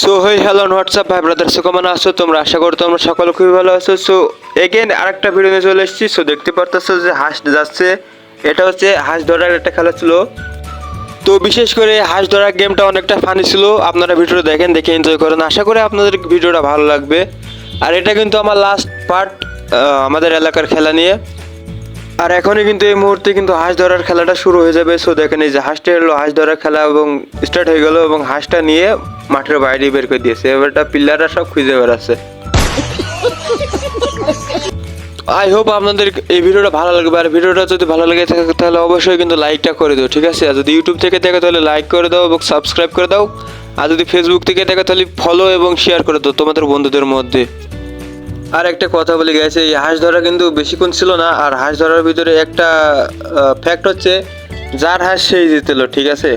So hey hello WhatsApp ভাই brother, so কেমন আছো তোমরা? আশা করি তোমরা সকলে খুবই ভালো আছো। সো এগেন আরেকটা ভিডিও নিয়ে চলে এসেছি। সো দেখতে পারতেছো যে হাঁস যাচ্ছে, এটা হচ্ছে হাঁস ধরার একটা খেলা ছিল। তো বিশেষ করে হাঁস ধরার গেমটা অনেকটা ফানি ছিল। আপনারা ভিডিওটা দেখেন, দেখে এনজয় করেন। আশা করি আপনাদের ভিডিওটা ভালো লাগবে। আর এটা কিন্তু আমার লাস্ট পার্ট আমাদের এলাকার খেলা নিয়ে। আর এখনই কিন্তু এই মুহূর্তে কিন্তু হাঁস ধরার খেলাটা শুরু হয়ে যাবে। সো দেখেন এই যে হাঁসটা এলো, হাঁস ধরার খেলা এবং স্টার্ট হয়ে গেল এবং হাঁসটা নিয়ে মাঠের বাইরে বের করে দিয়েছে। এবারটা পিলাররা সব খুঁজে বেড়াচ্ছে। আই হোপ আপনাদের এই ভিডিওটা ভালো লাগবে। আর ভিডিওটা যদি ভালো লাগে থাকে তাহলে অবশ্যই কিন্তু লাইকটা করে দাও, ঠিক আছে? আর যদি ইউটিউব থেকে দেখো তাহলে লাইক করে দাও এবং সাবস্ক্রাইব করে দাও। আর যদি ফেসবুক থেকে দেখো তাহলে ফলো এবং শেয়ার করে দাও তোমাদের বন্ধুদের মধ্যে। আর একটা কথা বলে গেছে, এই হাঁস ধরা কিন্তু বেশিক্ষণ ছিল না। আর হাঁস ধরার ভিতরে একটা ফ্যাক্ট হচ্ছে, যার হাঁস সেই জিতল, ঠিক আছে?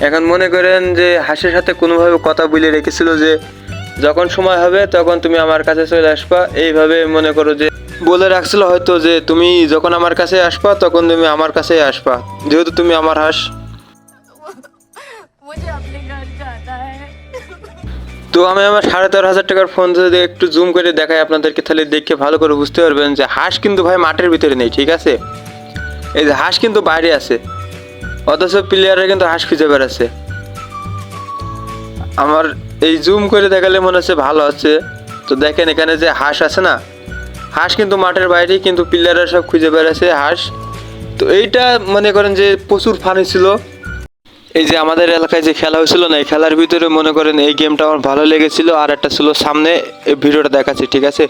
এখন মনে করেন যে হাঁসের সাথে কোনোভাবে কথা বলে রেখেছিল যে যখন সময় হবে তখন তুমি আমার কাছে চলে আসবা। এইভাবে মনে করো যে বলে রাখছিল হয়তো যে তুমি যখন আমার কাছে আসবা তখন তুমি আমার কাছেই আসবা, যেহেতু তুমি আমার হাঁস। मुझे अपने घर जाना है। তো আমি আমার 13,500 টাকার ফোন যদি একটু জুম করে দেখাই আপনাদেরকে, তাহলে দেখে ভালো করে বুঝতে পারবেন যে হাঁস কিন্তু ভাই মাঠের ভিতরে নেই, ঠিক আছে? এই যে হাঁস কিন্তু বাইরে আছে, অথচ প্লেয়াররা কিন্তু হাঁস খুঁজে বেড়াচ্ছে। আমার এই জুম করে দেখালে মনে হচ্ছে ভালো আছে। তো দেখেন এখানে যে হাঁস আছে না, হাঁস কিন্তু মাঠের বাইরেই, কিন্তু প্লেয়াররা সব খুঁজে বেড়াচ্ছে হাঁস। তো এইটা মনে করেন যে প্রচুর ফানি ছিল। এই যে আমাদের এলাকায় যে খেলা হয়েছিল না, এই খেলার ভিতরে মনে করেন এই গেমটা আমার ভালো লেগেছিল। আর একটা ছিল সামনে, এই ভিডিওটা দেখাচ্ছি, ঠিক আছে?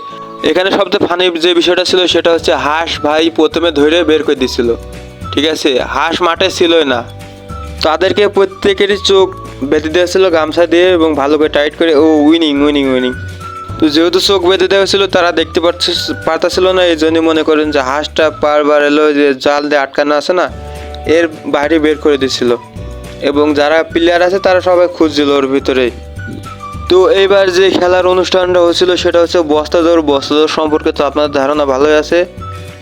এখানে সবচেয়ে ফানি যে বিষয়টা ছিল সেটা হচ্ছে হাঁস ভাই প্রথমে ধরে বের করে দিছিল, ঠিক আছে? হাঁস মাঠে ছিলই না, তাদেরকে প্রত্যেকেরই চোখ বেঁধে দেওয়া ছিল গামছা দিয়ে এবং ভালো করে টাইট করে। ও উইনিং উইনিং উইনিং। তো যেহেতু চোখ বেঁধে দেওয়া ছিল তারা দেখতে পারতেছিল না, এই জন্য মনে করেন যে হাঁসটা বারবার এলো, যে জাল দিয়ে আটকানো আছে না, এর বাইরে বের করে দিছিল। এবং যারা প্লেয়ার আছে তারা সবাই খুঁজছিল ওর ভিতরেই। তো এইবার যে খেলার অনুষ্ঠানটা হচ্ছিল সেটা হচ্ছে বস্তা দৌড়। বস্তা দৌড় সম্পর্কে তো আপনার ধারণা ভালোই আছে।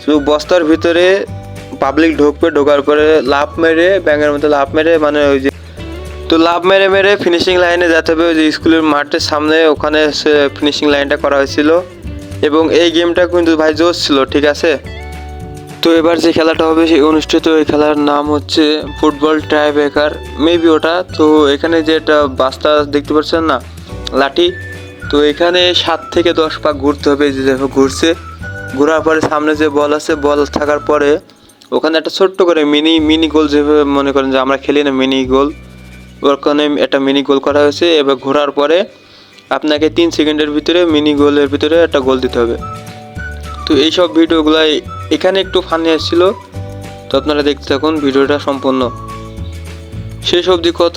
তো বস্তার ভিতরে পাবলিক ঢুকবে, ঢোকার পরে লাফ মেরে, ব্যাঙের মতো লাফ মেরে, মানে ওই যে তো লাফ মেরে মেরে ফিনিশিং লাইনে যেতে হবে। ওই যে স্কুলের মাঠের সামনে, ওখানে ফিনিশিং লাইনটা করা হয়েছিল। এবং এই গেমটা কিন্তু ভাই জোশ ছিল, ঠিক আছে? তো এবার যে খেলাটা হবে সেই অনুষ্ঠিত, এই খেলার নাম হচ্ছে ফুটবল টাই ব্রেকার, মেবি ওটা। তো এখানে যে একটা বাস্তা দেখতে পাচ্ছেন না, লাঠি, তো এখানে 7 থেকে 10 পাক ঘুরতে হবে। যে দেখো ঘুরছে, ঘোরার পরে সামনে যে বল আছে, বল থাকার পরে ওখানে একটা ছোট্ট করে মিনি গোল, যেভাবে মনে করেন যে আমরা খেলি না মিনি গোল, ওখানে একটা মিনি গোল করা হয়েছে। এবার ঘোরার পরে আপনাকে 3 সেকেন্ডের ভিতরে মিনি গোলের ভিতরে একটা গোল দিতে হবে। তো এইসব ভিডিওগুলাই এখানে একটু ফানি আসছিল। তো আপনারা দেখতে থাকুন ভিডিওটা সম্পূর্ণ শেষ অবধি। কত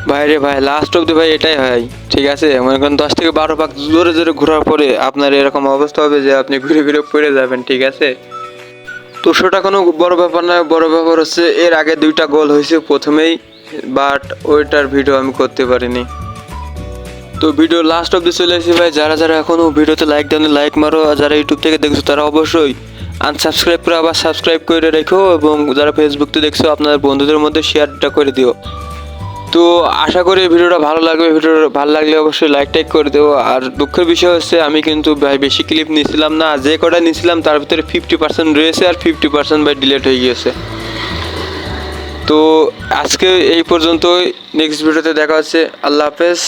ভাই রে ভাই, লাস্ট অবধি ভাই এটাই হয়, ঠিক আছে? মনে করেন 10 থেকে 12 পাক জোরে জোরে ঘোরার পরে আপনার এরকম অবস্থা হবে যে আপনি ঘুরে ঘুরে পড়ে যাবেন, ঠিক আছে? তো সেটা কোনো বড় ব্যাপার নয়, বড় ব্যাপার হচ্ছে এর আগে 2টা গোল হয়েছে প্রথমেই, বাট ওইটার ভিডিও আমি করতে পারিনি। তো ভিডিও লাস্ট অবধি চলে এসেছি ভাই। যারা যারা এখনও ভিডিওতে লাইক দেন লাইক মারো, আর যারা ইউটিউব থেকে দেখছো তারা অবশ্যই আনসাবস্ক্রাইব করে আবার সাবস্ক্রাইব করে রেখো, এবং যারা ফেসবুকতে দেখছো আপনাদের বন্ধুদের মধ্যে শেয়ারটা করে দিও। তো আশা করি ভিডিওটা ভালো লাগবে। ভিডিওটা ভালো লাগলে অবশ্যই লাইক টাইক করে দেবো। আর দুঃখের বিষয় হচ্ছে আমি কিন্তু ভাই বেশি ক্লিপ নিয়েছিলাম না, যে কটা নিয়েছিলাম তার ভিতরে 50% রয়েছে আর 50% ভাই ডিলেট হয়ে গিয়েছে। তো আজকে এই পর্যন্তই, নেক্সট ভিডিওতে দেখা হচ্ছে। আল্লাহ হাফেজ।